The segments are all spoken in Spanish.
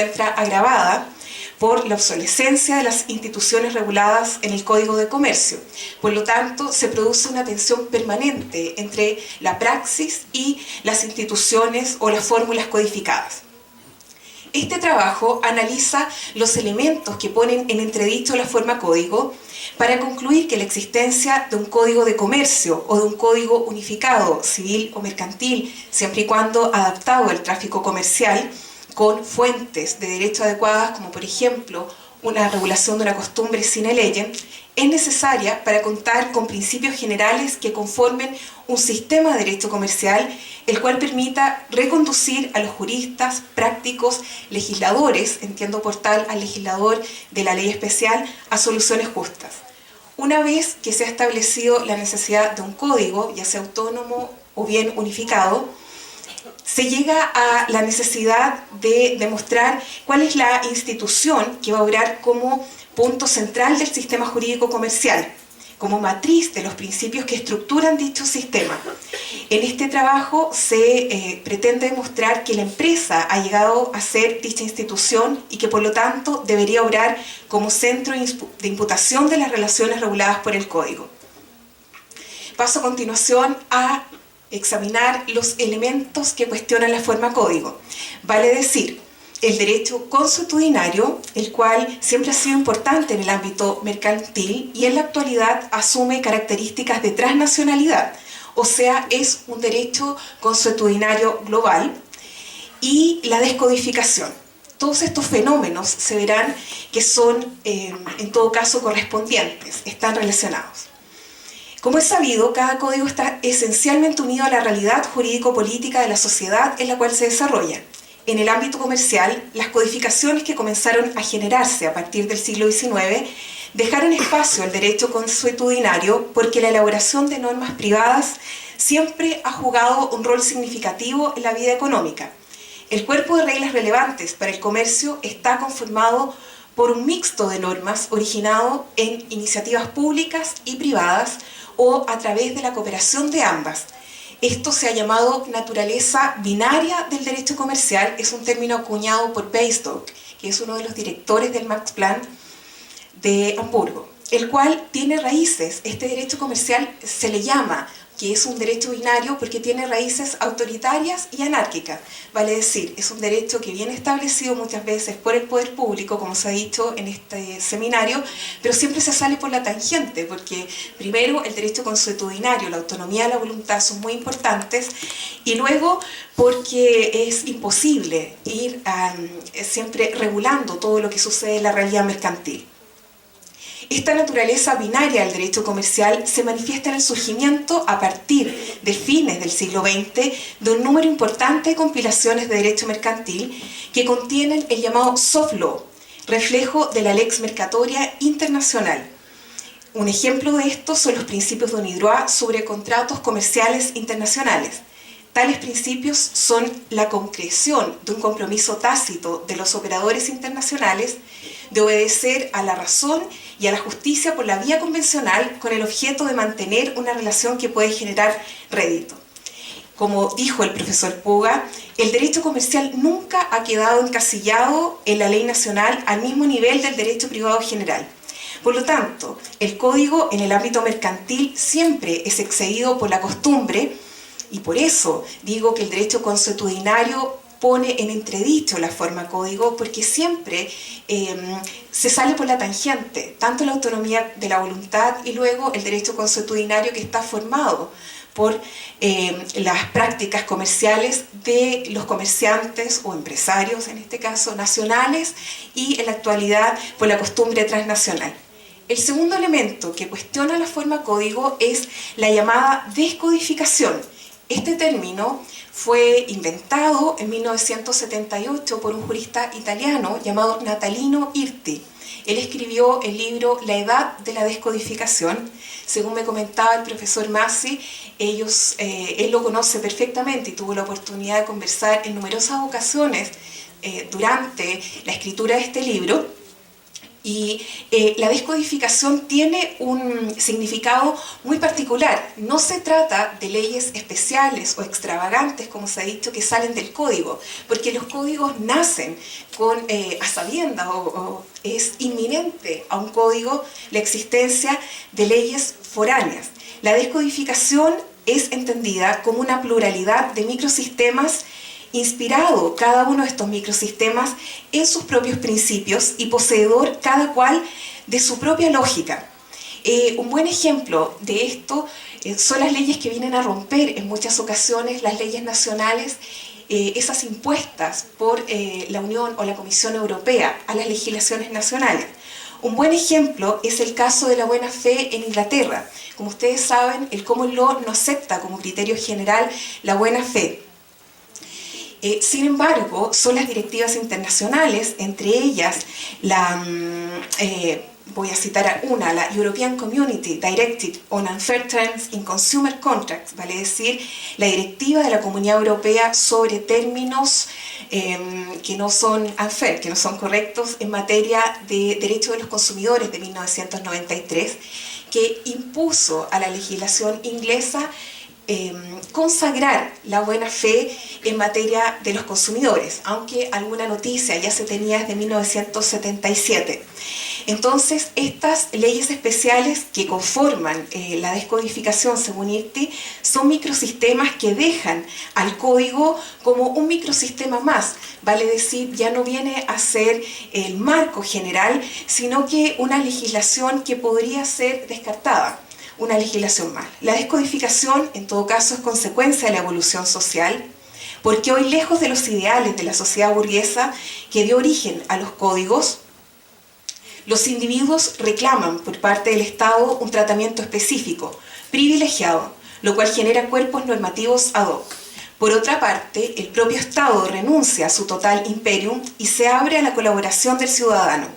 encuentra agravada por la obsolescencia de las instituciones reguladas en el Código de Comercio. Por lo tanto, se produce una tensión permanente entre la praxis y las instituciones o las fórmulas codificadas. Este trabajo analiza los elementos que ponen en entredicho la forma código para concluir que la existencia de un código de comercio o de un código unificado, civil o mercantil, siempre y cuando adaptado al tráfico comercial, con fuentes de derecho adecuadas, como por ejemplo una regulación de una costumbre sine lege, es necesaria para contar con principios generales que conformen un sistema de derecho comercial, el cual permita reconducir a los juristas, prácticos, legisladores, entiendo por tal al legislador de la ley especial, a soluciones justas. Una vez que se ha establecido la necesidad de un código, ya sea autónomo o bien unificado, se llega a la necesidad de demostrar cuál es la institución que va a obrar como punto central del sistema jurídico comercial, como matriz de los principios que estructuran dicho sistema. En este trabajo se pretende demostrar que la empresa ha llegado a ser dicha institución y que por lo tanto debería obrar como centro de imputación de las relaciones reguladas por el Código. Paso a continuación a examinar los elementos que cuestionan la forma código. Vale decir, el derecho consuetudinario, el cual siempre ha sido importante en el ámbito mercantil y en la actualidad asume características de transnacionalidad, o sea, es un derecho consuetudinario global, y la descodificación. Todos estos fenómenos se verán que son, en todo caso, correspondientes, están relacionados. Como es sabido, cada código está esencialmente unido a la realidad jurídico-política de la sociedad en la cual se desarrolla. En el ámbito comercial, las codificaciones que comenzaron a generarse a partir del siglo XIX dejaron espacio al derecho consuetudinario porque la elaboración de normas privadas siempre ha jugado un rol significativo en la vida económica. El cuerpo de reglas relevantes para el comercio está conformado por un mixto de normas originado en iniciativas públicas y privadas o a través de la cooperación de ambas. Esto se ha llamado naturaleza binaria del derecho comercial, es un término acuñado por Beistock, que es uno de los directores del Max Planck de Hamburgo, el cual tiene raíces. Este derecho comercial se le llama que es un derecho binario porque tiene raíces autoritarias y anárquicas. Vale decir, es un derecho que viene establecido muchas veces por el poder público, como se ha dicho en este seminario, pero siempre se sale por la tangente, porque primero el derecho consuetudinario, la autonomía de la voluntad son muy importantes, y luego porque es imposible ir siempre regulando todo lo que sucede en la realidad mercantil. Esta naturaleza binaria del derecho comercial se manifiesta en el surgimiento a partir de fines del siglo XX de un número importante de compilaciones de derecho mercantil que contienen el llamado soft law, reflejo de la lex mercatoria internacional. Un ejemplo de esto son los principios de UNIDROIT sobre contratos comerciales internacionales. Tales principios son la concreción de un compromiso tácito de los operadores internacionales de obedecer a la razón y a la justicia por la vía convencional con el objeto de mantener una relación que puede generar rédito. Como dijo el profesor Puga, el derecho comercial nunca ha quedado encasillado en la ley nacional al mismo nivel del derecho privado general. Por lo tanto, el código en el ámbito mercantil siempre es excedido por la costumbre, y por eso digo que el derecho consuetudinario pone en entredicho la forma código, porque siempre se sale por la tangente, tanto la autonomía de la voluntad y luego el derecho consuetudinario que está formado por las prácticas comerciales de los comerciantes o empresarios, en este caso nacionales, y en la actualidad por la costumbre transnacional. El segundo elemento que cuestiona la forma código es la llamada descodificación. Este término fue inventado en 1978 por un jurista italiano llamado Natalino Irti. Él escribió el libro La Edad de la Descodificación. Según me comentaba el profesor Massi, él lo conoce perfectamente y tuvo la oportunidad de conversar en numerosas ocasiones durante la escritura de este libro. Y la descodificación tiene un significado muy particular. No se trata de leyes especiales o extravagantes, como se ha dicho, que salen del código, porque los códigos nacen a sabiendas o es inminente a un código la existencia de leyes foráneas. La descodificación es entendida como una pluralidad de microsistemas inspirado cada uno de estos microsistemas en sus propios principios y poseedor cada cual de su propia lógica. Un buen ejemplo de esto son las leyes que vienen a romper en muchas ocasiones las leyes nacionales, esas impuestas por la Unión o la Comisión Europea a las legislaciones nacionales. Un buen ejemplo es el caso de la buena fe en Inglaterra. Como ustedes saben, el Common Law no acepta como criterio general la buena fe. Sin embargo, son las directivas internacionales, entre ellas voy a citar una, la European Community Directive on Unfair Terms in Consumer Contracts, vale decir, la directiva de la Comunidad Europea sobre términos que no son unfair, que no son correctos en materia de derechos de los consumidores de 1993, que impuso a la legislación inglesa consagrar la buena fe en materia de los consumidores, aunque alguna noticia ya se tenía desde 1977. Entonces, estas leyes especiales que conforman la descodificación, según IRTI, son microsistemas que dejan al código como un microsistema más, vale decir, ya no viene a ser el marco general, sino que una legislación que podría ser descartada. Una legislación más. La descodificación, en todo caso, es consecuencia de la evolución social, porque hoy, lejos de los ideales de la sociedad burguesa que dio origen a los códigos, los individuos reclaman por parte del Estado un tratamiento específico, privilegiado, lo cual genera cuerpos normativos ad hoc. Por otra parte, el propio Estado renuncia a su total imperium y se abre a la colaboración del ciudadano.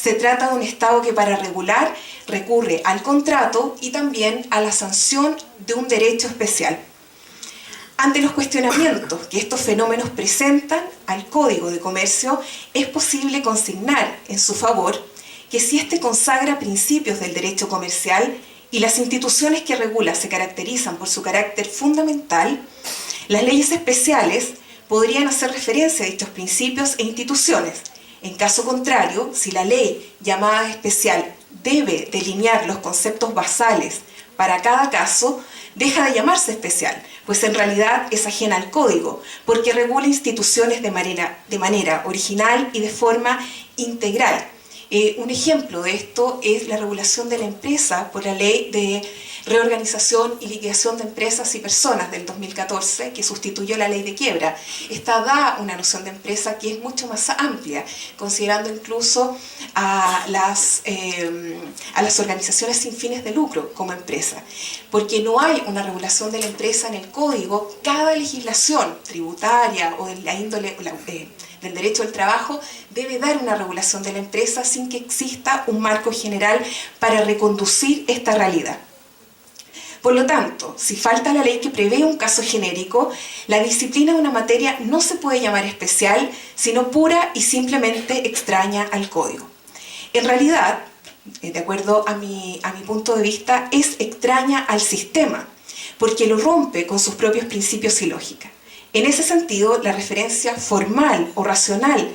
Se trata de un Estado que para regular recurre al contrato y también a la sanción de un derecho especial. Ante los cuestionamientos que estos fenómenos presentan al Código de Comercio, es posible consignar en su favor que si éste consagra principios del derecho comercial y las instituciones que regula se caracterizan por su carácter fundamental, las leyes especiales podrían hacer referencia a dichos principios e instituciones. En caso contrario, si la ley llamada especial debe delinear los conceptos basales para cada caso, deja de llamarse especial, pues en realidad es ajena al código, porque regula instituciones de manera original y de forma integral. Un ejemplo de esto es la regulación de la empresa por la Ley de Reorganización y Liquidación de Empresas y Personas del 2014, que sustituyó la Ley de Quiebra. Esta da una noción de empresa que es mucho más amplia, considerando incluso a las organizaciones sin fines de lucro como empresa. Porque no hay una regulación de la empresa en el código, cada legislación tributaria o de la índole del derecho al trabajo debe dar una regulación de la empresa sin que exista un marco general para reconducir esta realidad. Por lo tanto, si falta la ley que prevé un caso genérico, la disciplina de una materia no se puede llamar especial, sino pura y simplemente extraña al código. En realidad, de acuerdo a mi punto de vista, es extraña al sistema, porque lo rompe con sus propios principios y lógica. En ese sentido, la referencia formal o racional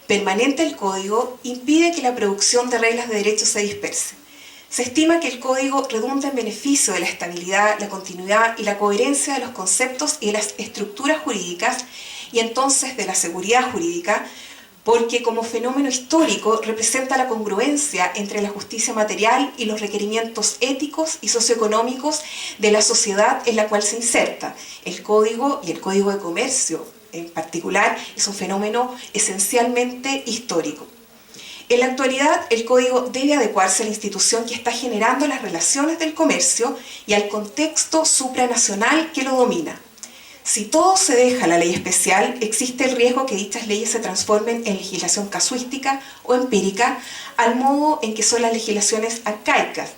permanente al código impide que la producción de reglas de derecho se disperse. Se estima que el código redunda en beneficio de la estabilidad, la continuidad y la coherencia de los conceptos y de las estructuras jurídicas y entonces de la seguridad jurídica, porque como fenómeno histórico representa la congruencia entre la justicia material y los requerimientos éticos y socioeconómicos de la sociedad en la cual se inserta. El código y el Código de Comercio en particular es un fenómeno esencialmente histórico. En la actualidad, el código debe adecuarse a la institución que está generando las relaciones del comercio y al contexto supranacional que lo domina. Si todo se deja a la ley especial, existe el riesgo que dichas leyes se transformen en legislación casuística o empírica, al modo en que son las legislaciones arcaicas,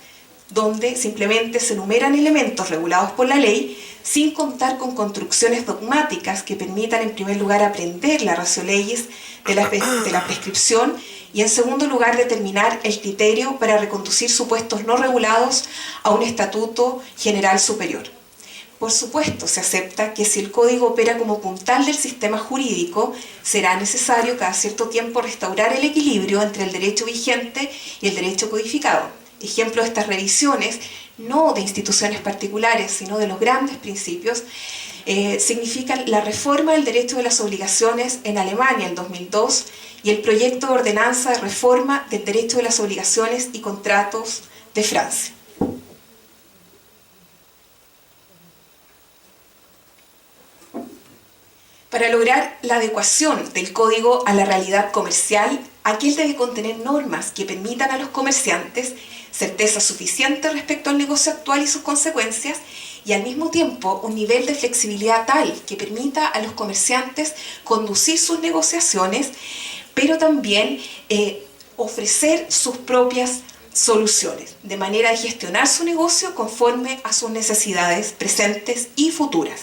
donde simplemente se enumeran elementos regulados por la ley, sin contar con construcciones dogmáticas que permitan en primer lugar aprender la ratio leyes de la prescripción Y en segundo lugar, determinar el criterio para reconducir supuestos no regulados a un estatuto general superior. Por supuesto, se acepta que si el código opera como puntal del sistema jurídico, será necesario cada cierto tiempo restaurar el equilibrio entre el derecho vigente y el derecho codificado. Ejemplo de estas revisiones, no de instituciones particulares, sino de los grandes principios, significan la reforma del derecho de las obligaciones en Alemania en 2002 y el proyecto de ordenanza de reforma del derecho de las obligaciones y contratos de Francia. Para lograr la adecuación del código a la realidad comercial, aquel debe contener normas que permitan a los comerciantes certeza suficiente respecto al negocio actual y sus consecuencias, y al mismo tiempo un nivel de flexibilidad tal que permita a los comerciantes conducir sus negociaciones, pero también ofrecer sus propias soluciones, de manera de gestionar su negocio conforme a sus necesidades presentes y futuras.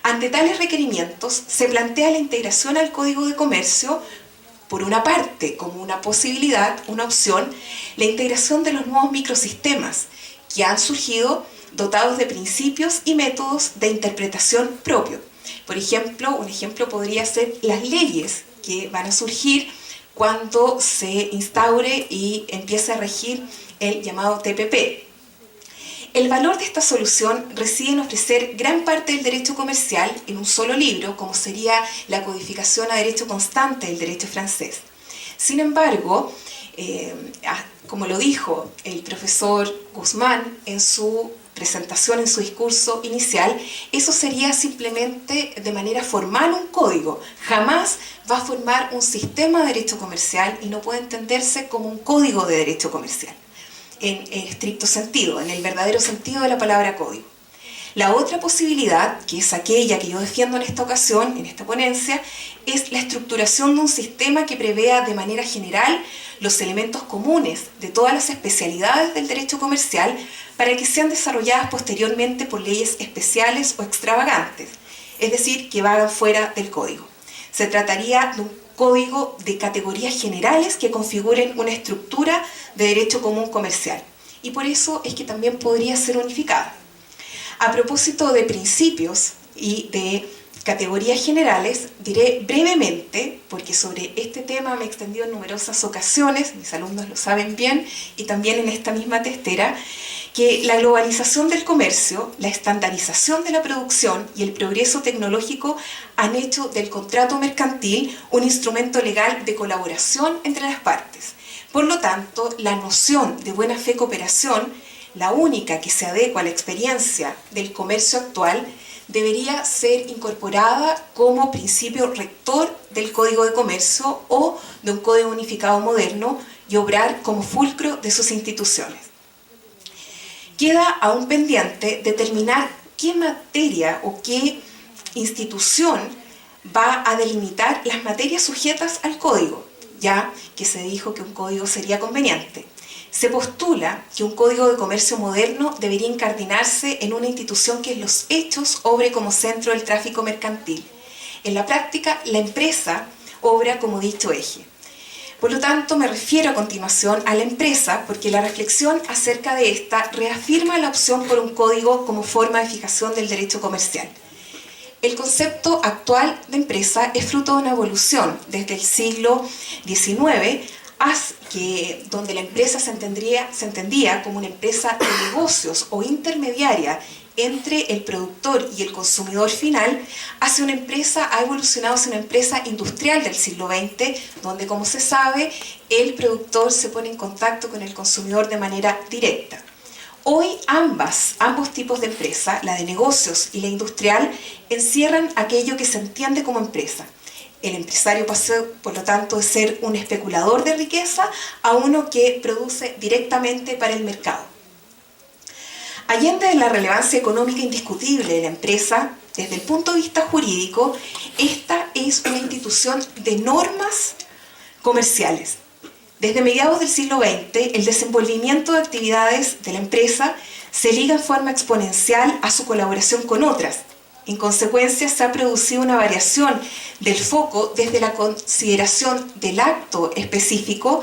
Ante tales requerimientos, se plantea la integración al Código de Comercio, por una parte, como una posibilidad, una opción, la integración de los nuevos microsistemas que han surgido dotados de principios y métodos de interpretación propio. Por ejemplo, un ejemplo podría ser las leyes que van a surgir cuando se instaure y empiece a regir el llamado TPP. El valor de esta solución reside en ofrecer gran parte del derecho comercial en un solo libro, como sería la codificación a derecho constante del derecho francés. Sin embargo, como lo dijo el profesor Guzmán en su presentación, en su discurso inicial, eso sería simplemente de manera formal un código. Jamás va a formar un sistema de derecho comercial y no puede entenderse como un código de derecho comercial en estricto sentido, en el verdadero sentido de la palabra código. La otra posibilidad, que es aquella que yo defiendo en esta ocasión, en esta ponencia, es la estructuración de un sistema que prevea de manera general los elementos comunes de todas las especialidades del derecho comercial para que sean desarrolladas posteriormente por leyes especiales o extravagantes, es decir, que vagan fuera del código. Se trataría de un código de categorías generales que configuren una estructura de derecho común comercial, y por eso es que también podría ser unificada. A propósito de principios y de categorías generales, diré brevemente, porque sobre este tema me he extendido en numerosas ocasiones, mis alumnos lo saben bien, y también en esta misma testera, que la globalización del comercio, la estandarización de la producción y el progreso tecnológico han hecho del contrato mercantil un instrumento legal de colaboración entre las partes. Por lo tanto, la noción de buena fe cooperación, la única que se adecua a la experiencia del comercio actual, debería ser incorporada como principio rector del Código de Comercio o de un Código Unificado moderno y obrar como fulcro de sus instituciones. Queda aún pendiente determinar qué materia o qué institución va a delimitar las materias sujetas al código, ya que se dijo que un código sería conveniente. Se postula que un código de comercio moderno debería incardinarse en una institución que en los hechos obre como centro del tráfico mercantil. En la práctica, la empresa obra como dicho eje. Por lo tanto, me refiero a continuación a la empresa porque la reflexión acerca de esta reafirma la opción por un código como forma de fijación del derecho comercial. El concepto actual de empresa es fruto de una evolución desde el siglo XIX, donde la empresa se entendía como una empresa de negocios o intermediaria entre el productor y el consumidor final, ha evolucionado hacia una empresa industrial del siglo XX, donde, como se sabe, el productor se pone en contacto con el consumidor de manera directa. Hoy ambos tipos de empresa, la de negocios y la industrial, encierran aquello que se entiende como empresa. El empresario pasó, por lo tanto, de ser un especulador de riqueza a uno que produce directamente para el mercado. Allende de la relevancia económica indiscutible de la empresa, desde el punto de vista jurídico, esta es una institución de normas comerciales. Desde mediados del siglo XX, el desenvolvimiento de actividades de la empresa se liga en forma exponencial a su colaboración con otras, En consecuencia, se ha producido una variación del foco desde la consideración del acto específico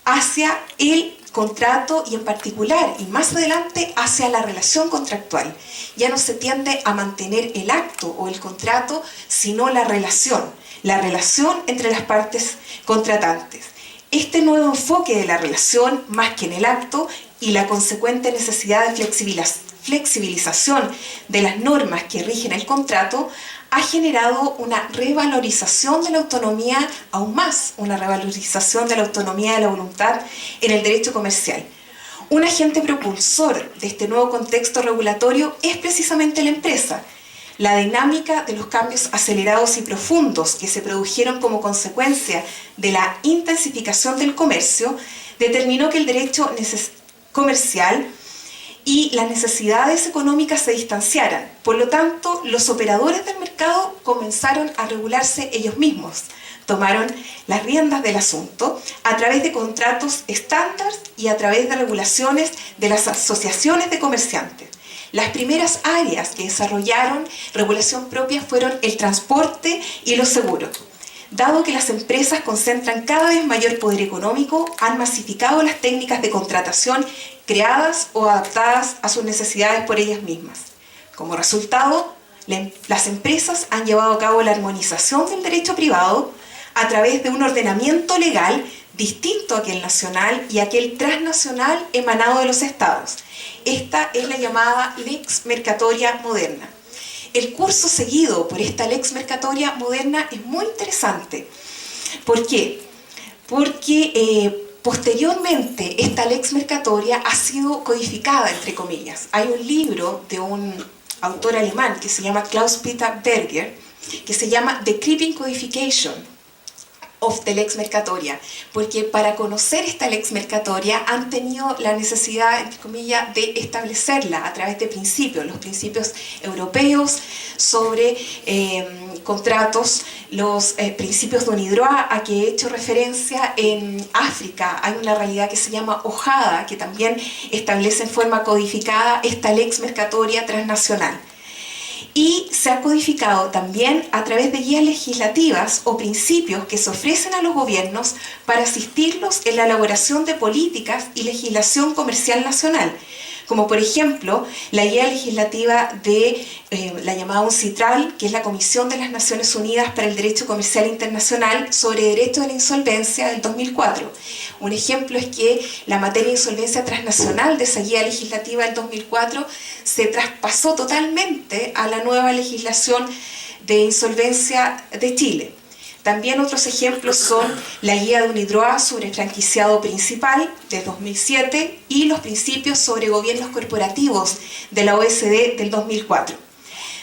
hacia el contrato y en particular, y más adelante, hacia la relación contractual. Ya no se tiende a mantener el acto o el contrato, sino la relación entre las partes contratantes. Este nuevo enfoque de la relación, más que en el acto, y la consecuente necesidad de flexibilización de las normas que rigen el contrato, ha generado una revalorización de la autonomía, aún más, una revalorización de la autonomía de la voluntad en el derecho comercial. Un agente propulsor de este nuevo contexto regulatorio es precisamente la empresa. La dinámica de los cambios acelerados y profundos que se produjeron como consecuencia de la intensificación del comercio determinó que el derecho comercial y las necesidades económicas se distanciaran. Por lo tanto, los operadores del mercado comenzaron a regularse ellos mismos. Tomaron las riendas del asunto a través de contratos estándar y a través de regulaciones de las asociaciones de comerciantes. Las primeras áreas que desarrollaron regulación propia fueron el transporte y los seguros. Dado que las empresas concentran cada vez mayor poder económico, han masificado las técnicas de contratación creadas o adaptadas a sus necesidades por ellas mismas. Como resultado, las empresas han llevado a cabo la armonización del derecho privado a través de un ordenamiento legal distinto a aquel nacional y aquel transnacional emanado de los estados. Esta es la llamada Lex Mercatoria Moderna. El curso seguido por esta Lex Mercatoria Moderna es muy interesante. ¿Por qué? Porque posteriormente esta Lex Mercatoria ha sido codificada, entre comillas. Hay un libro de un autor alemán que se llama Klaus-Peter Berger, que se llama The Creeping Codification of the Lex Mercatoria, porque para conocer esta Lex Mercatoria han tenido la necesidad, entre comillas, de establecerla a través de principios, los principios europeos sobre contratos, los principios de UNIDROIT a que he hecho referencia. En África hay una realidad que se llama OJADA, que también establece en forma codificada esta Lex Mercatoria transnacional. Y se ha codificado también a través de guías legislativas o principios que se ofrecen a los gobiernos para asistirlos en la elaboración de políticas y legislación comercial nacional, como por ejemplo la guía legislativa de la llamada UNCITRAL, que es la Comisión de las Naciones Unidas para el Derecho Comercial Internacional sobre Derecho de la Insolvencia del 2004. Un ejemplo es que la materia de insolvencia transnacional de esa guía legislativa del 2004 se traspasó totalmente a la nueva legislación de insolvencia de Chile. También otros ejemplos son la guía de UNIDROIT sobre franquiciado principal de 2007 y los principios sobre gobiernos corporativos de la OECD del 2004.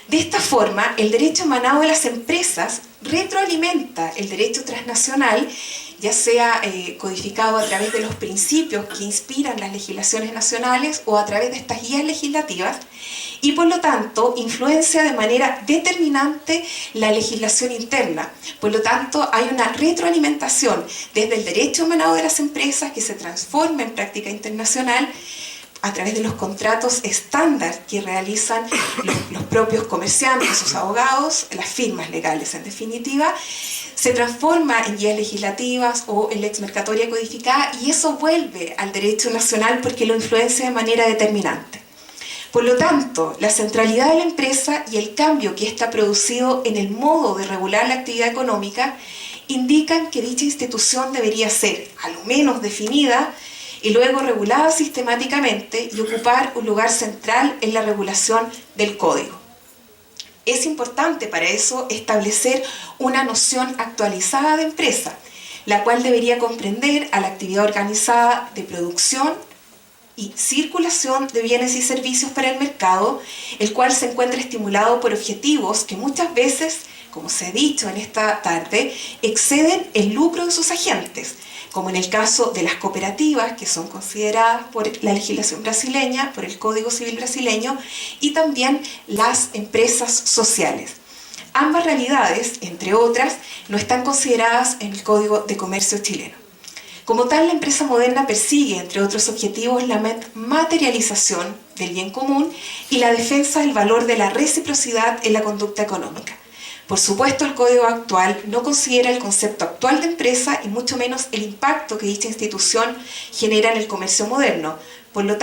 De esta forma, el derecho emanado de las empresas retroalimenta el derecho transnacional, ya sea codificado a través de los principios que inspiran las legislaciones nacionales o a través de estas guías legislativas, y por lo tanto influencia de manera determinante la legislación interna. Por lo tanto, hay una retroalimentación desde el derecho emanado de las empresas que se transforma en práctica internacional a través de los contratos estándar que realizan los propios comerciantes, sus abogados, las firmas legales en definitiva, se transforma en guías legislativas o en Lex Mercatoria codificada, y eso vuelve al derecho nacional porque lo influencia de manera determinante. Por lo tanto, la centralidad de la empresa y el cambio que ésta ha producido en el modo de regular la actividad económica indican que dicha institución debería ser, a lo menos, definida y luego regulada sistemáticamente y ocupar un lugar central en la regulación del código. Es importante para eso establecer una noción actualizada de empresa, la cual debería comprender a la actividad organizada de producción y circulación de bienes y servicios para el mercado, el cual se encuentra estimulado por objetivos que muchas veces, como se ha dicho en esta tarde, exceden el lucro de sus agentes, como en el caso de las cooperativas, que son consideradas por la legislación brasileña, por el Código Civil brasileño, y también las empresas sociales. Ambas realidades, entre otras, no están consideradas en el Código de Comercio chileno. Como tal, la empresa moderna persigue, entre otros objetivos, la materialización del bien común y la defensa del valor de la reciprocidad en la conducta económica. Por supuesto, el Código actual no considera el concepto actual de empresa y mucho menos el impacto que dicha institución genera en el comercio moderno. Por lo